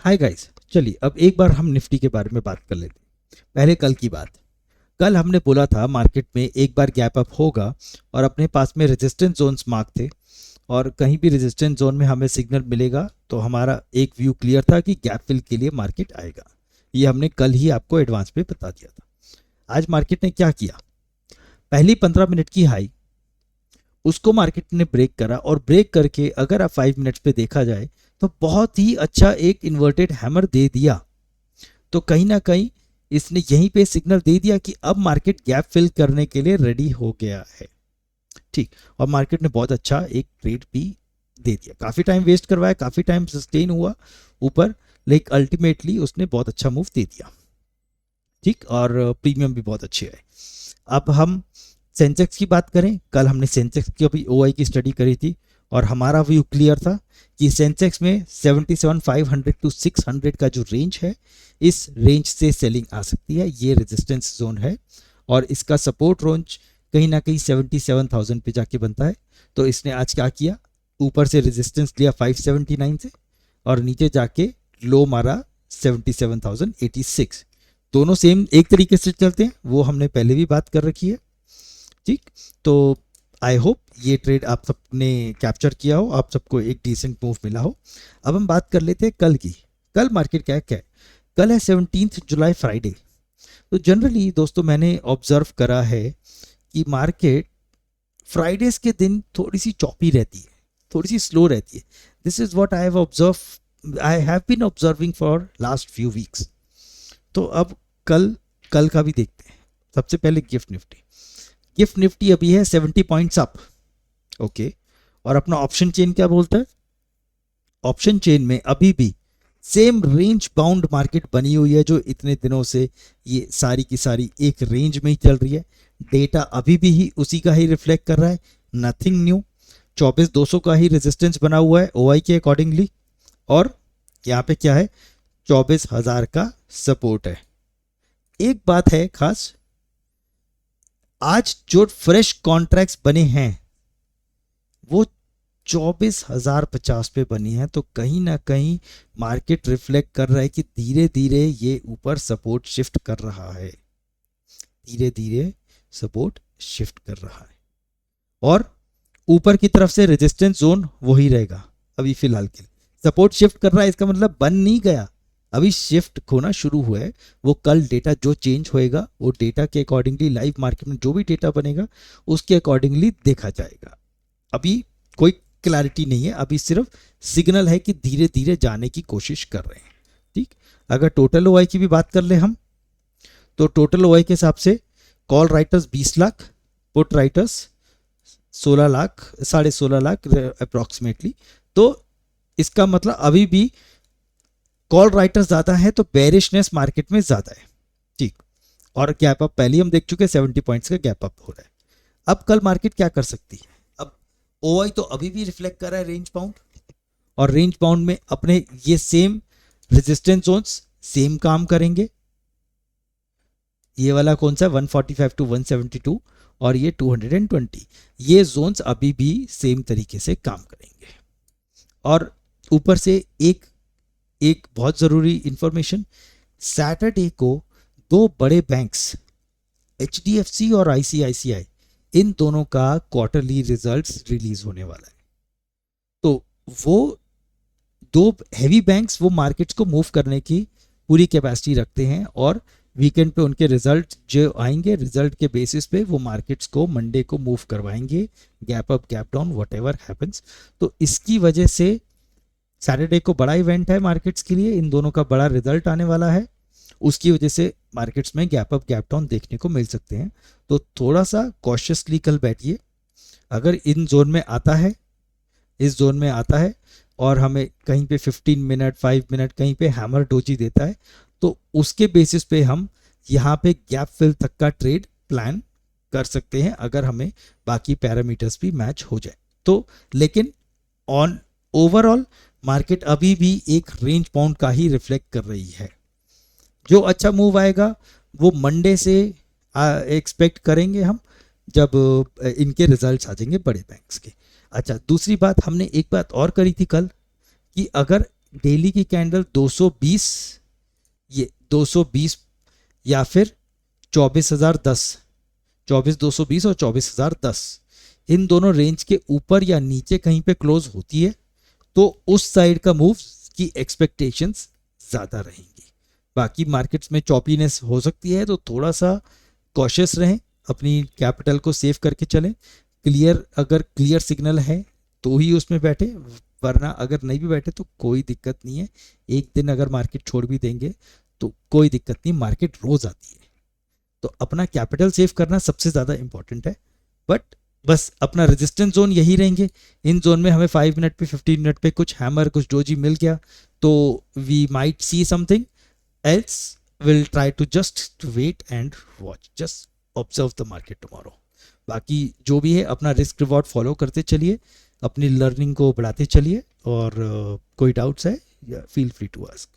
Hi guys, चलिए अब एक बार हम निफ्टी के बारे में बात कर लेते हैं। पहले कल की बात। कल हमने बोला था मार्केट में एक बार गैप अप होगा और अपने पास में रेजिस्टेंस जोन्स मार्क थे, और कहीं भी रेजिस्टेंस जोन में हमें सिग्नल मिलेगा तो हमारा एक व्यू क्लियर था कि गैप फिल के लिए मार्केट आएगा। ये हमने कल ही आपको एडवांस में बता दिया था। आज मार्केट ने क्या किया, पहली 15 मिनट की हाई उसको मार्केट ने ब्रेक करा, और ब्रेक करके अगर आप 5 मिनट्स पे देखा जाए तो बहुत ही अच्छा एक इन्वर्टेड हैमर दे दिया। तो कहीं ना कहीं इसने यहीं पे सिग्नल दे दिया कि अब मार्केट गैप फिल करने के लिए रेडी हो गया है। ठीक, और मार्केट ने बहुत अच्छा एक ट्रेड भी दे दिया। काफ़ी टाइम वेस्ट करवाया, काफ़ी टाइम सस्टेन हुआ ऊपर, लेकिन अल्टीमेटली उसने बहुत अच्छा मूव दे दिया। ठीक, और प्रीमियम भी बहुत अच्छे है। अब हम सेंसेक्स की बात करें, कल हमने सेंसेक्स की अभी ओआई की स्टडी करी थी और हमारा व्यू क्लियर था कि सेंसेक्स में 77,500 टू 600 का जो रेंज है, इस रेंज से सेलिंग आ सकती है। ये रेजिस्टेंस जोन है और इसका सपोर्ट रेंज कहीं ना कहीं 77,000 पे जाके बनता है। तो इसने आज क्या किया, ऊपर से रेजिस्टेंस लिया 579 से और नीचे जाके लो मारा 77,086। दोनों सेम एक तरीके से चलते हैं, वो हमने पहले भी बात कर रखी है। ठीक, तो आई होप ये ट्रेड आप सबने कैप्चर किया हो, आप सबको एक डिसेंट मूव मिला हो। अब हम बात कर लेते हैं कल की। कल मार्केट क्या है, कल है 17 जुलाई फ्राइडे। तो जनरली दोस्तों मैंने ऑब्जर्व करा है कि मार्केट फ्राइडेज के दिन थोड़ी सी चॉपी रहती है, थोड़ी सी स्लो रहती है। This is what I have been observing for last few weeks. तो अब कल कल का भी देखते हैं। सबसे पहले गिफ्ट निफ्टी अभी है 70 पॉइंट्स अप। ओके, और अपना ऑप्शन चेन क्या बोलता है, ऑप्शन चेन में अभी भी सेम रेंज बाउंड मार्केट बनी हुई है, जो इतने दिनों से ये सारी की सारी एक रेंज में ही चल रही है। डेटा अभी भी ही उसी का ही रिफ्लेक्ट कर रहा है, नथिंग न्यू। 24,200 का ही रेजिस्टेंस बना हुआ है ओआई के अकॉर्डिंगली, और यहाँ पे क्या है, 24,000 का सपोर्ट है। एक बात है खास, आज जो फ्रेश कॉन्ट्रैक्ट्स बने हैं वो 24,050 पे बनी है। तो कहीं ना कहीं मार्केट रिफ्लेक्ट कर रहा है कि धीरे धीरे ये ऊपर सपोर्ट शिफ्ट कर रहा है, धीरे धीरे सपोर्ट शिफ्ट कर रहा है, और ऊपर की तरफ से रेजिस्टेंस जोन वही रहेगा अभी फिलहाल के लिए। सपोर्ट शिफ्ट कर रहा है, इसका मतलब बन नहीं गया, अभी शिफ्ट होना शुरू हुआ है। वो कल डेटा जो चेंज होएगा, वो डेटा के अकॉर्डिंगली लाइव मार्केट में जो भी डेटा बनेगा उसके अकॉर्डिंगली देखा जाएगा। अभी कोई क्लैरिटी नहीं है, अभी सिर्फ सिग्नल है कि धीरे धीरे जाने की कोशिश कर रहे हैं। ठीक, अगर टोटल ओआई की भी बात कर ले हम, तो टोटल ओआई के हिसाब से call writers 20 lakh, put writers 16 lakh, 16.5 lakh approximately. तो इसका मतलब अभी भी कॉल राइटर्स ज़्यादा है तो बेरिशनेस मार्केट में ज़्यादा है। ठीक, और गैप अप पहले हम देख चुके हैं, 70 पॉइंट्स का गैप अप हो रहा है। अब कल मार्केट क्या कर सकती है, अब ओआई तो अभी भी रिफ्लेक्ट कर रहा है रेंज बाउंड, और रेंज बाउंड में अपने ये सेम रेजिस्टेंस जोन्स सेम काम करेंगे। ये वाला कौन सा, 145 टू 172 और ये 220, ये जोन्स अभी भी सेम तरीके से काम करेंगे। और ऊपर से एक बहुत ज़रूरी इंफॉर्मेशन, सैटरडे को दो बड़े बैंक्स HDFC और ICICI, इन दोनों का क्वार्टरली रिजल्ट्स रिलीज होने वाला है। तो वो दो हैवी बैंक्स वो मार्केट्स को मूव करने की पूरी कैपेसिटी रखते हैं, और वीकेंड पे उनके रिजल्ट जो आएंगे, रिजल्ट के बेसिस पे वो मार्केट्स को मंडे को मूव करवाएंगे, gap up gap down what ever happens. तो इसकी वजह से सैटरडे को बड़ा इवेंट है मार्केट्स के लिए, इन दोनों का बड़ा रिजल्ट आने वाला है, उसकी वजह से मार्केट्स में गैप अप गैप डाउन देखने को मिल सकते हैं। तो थोड़ा सा कॉशियसली कल बैठिए। अगर इन जोन में आता है, इस जोन में आता है और हमें कहीं पे 15 मिनट 5 मिनट कहीं पे हैमर डोजी देता है, तो उसके बेसिस पे हम यहाँ पे गैप फिल तक का ट्रेड प्लान कर सकते हैं, अगर हमें बाकी पैरामीटर्स भी मैच हो जाए तो। लेकिन ऑन ओवरऑल मार्केट अभी भी एक रेंज बाउंड का ही रिफ्लेक्ट कर रही है। जो अच्छा मूव आएगा वो मंडे से एक्सपेक्ट करेंगे हम, जब इनके रिजल्ट्स आ जाएंगे बड़े बैंक्स के। अच्छा, दूसरी बात, हमने एक बात और करी थी कल कि अगर डेली की कैंडल 220, ये 220 या फिर 24,010, 24,220 और 24,010, इन दोनों रेंज के ऊपर या नीचे कहीं पे क्लोज होती है तो उस साइड का मूव की एक्सपेक्टेशंस ज़्यादा रहेंगी। बाकी मार्केट्स में चॉपीनेस हो सकती है तो थोड़ा सा कॉशियस रहें, अपनी कैपिटल को सेव करके चलें। अगर क्लियर सिग्नल है तो ही उसमें बैठे, वरना अगर नहीं भी बैठे तो कोई दिक्कत नहीं है। एक दिन अगर मार्केट छोड़ भी देंगे तो कोई दिक्कत नहीं, मार्केट रोज आती है। तो अपना कैपिटल सेव करना सबसे ज़्यादा इंपॉर्टेंट है। बट बस अपना रेजिस्टेंस जोन यही रहेंगे। इन जोन में हमें 5 मिनट पे 15 मिनट पे कुछ हैमर कुछ डोजी मिल गया तो we might see something, else will try to just wait and watch, just observe the market tomorrow. बाकी जो भी है अपना रिस्क रिवॉर्ड फॉलो करते चलिए, अपनी लर्निंग को बढ़ाते चलिए, और कोई डाउट्स है फील फ्री टू आस्क।